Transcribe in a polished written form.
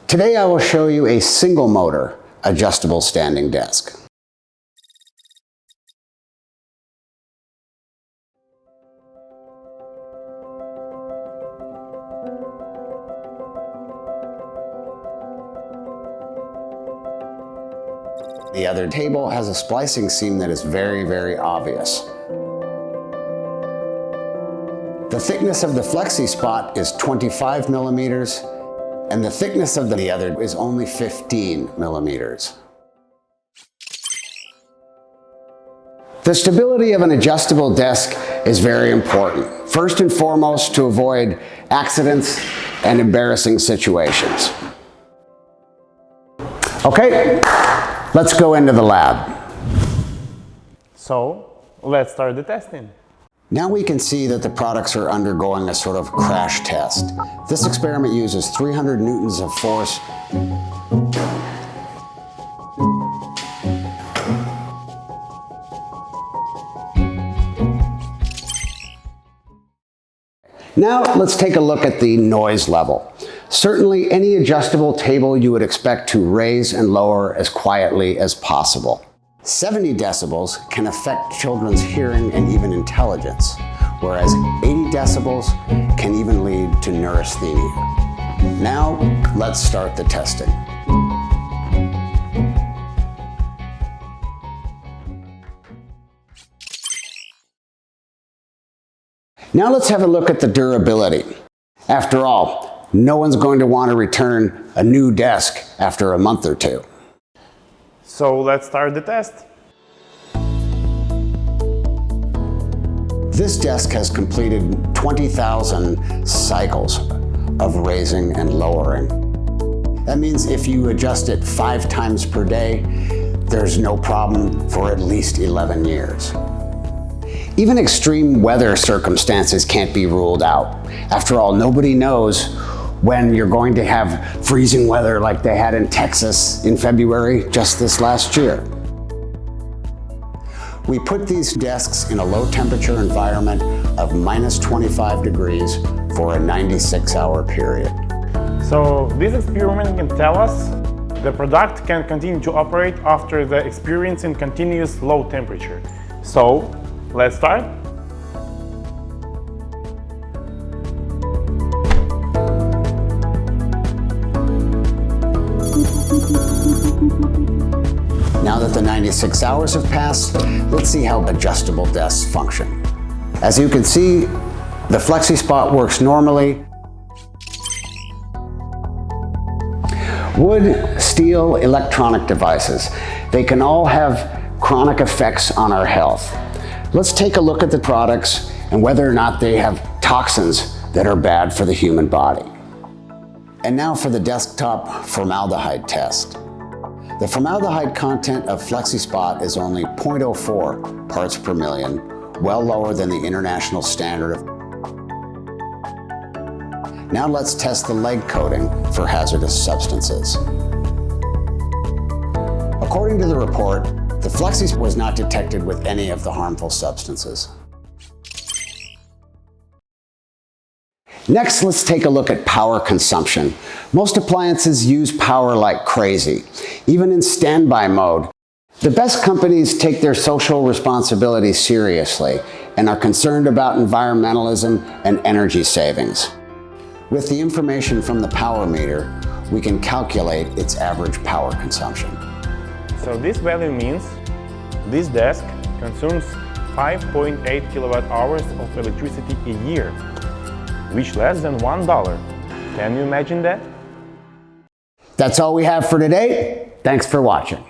Today I will show you a single motor adjustable standing desk. The other table has a splicing seam that is very obvious. The thickness of the FLEXISPOT is 25 millimeters, and the thickness of the other is only 15 millimeters. The stability of an adjustable desk is very important. First and foremost, to avoid accidents and embarrassing situations. Okay, let's go into the lab. So, let's start the testing. Now we can see that the products are undergoing a sort of crash test. This experiment uses 300 newtons of force. Now let's take a look at the noise level. Certainly any adjustable table you would expect to raise and lower as quietly as possible. 70 decibels can affect children's hearing and even intelligence, whereas 80 decibels can even lead to neurasthenia. Now, let's start the testing. Now let's have a look at the durability. After all, no one's going to want to return a new desk after a month or two. So let's start the test. This desk has completed 20,000 cycles of raising and lowering. That means if you adjust it 5 times per day, there's no problem for at least 11 years. Even extreme weather circumstances can't be ruled out. After all, nobody knows when you're going to have freezing weather like they had in Texas in February just this last year. We put these desks in a low temperature environment of minus 25 degrees for a 96-hour period. So this experiment can tell us the product can continue to operate after the experiencing continuous low temperature. So let's start. Now that the 96 hours have passed, let's see how adjustable desks function. As you can see, the FLEXISPOT works normally. Wood, steel, electronic devices, they can all have chronic effects on our health. Let's take a look at the products and whether or not they have toxins that are bad for the human body. And now for the desktop formaldehyde test. The formaldehyde content of FLEXISPOT is only 0.04 parts per million, well lower than the international standard. Now let's test the leg coating for hazardous substances. According to the report, the FLEXISPOT was not detected with any of the harmful substances. Next, let's take a look at power consumption. Most appliances use power like crazy, even in standby mode. The best companies take their social responsibility seriously and are concerned about environmentalism and energy savings. With the information from the power meter, we can calculate its average power consumption. So this value means this desk consumes 5.8 kilowatt hours of electricity a year, which less than $1. Can you imagine that? That's all we have for today. Thanks for watching.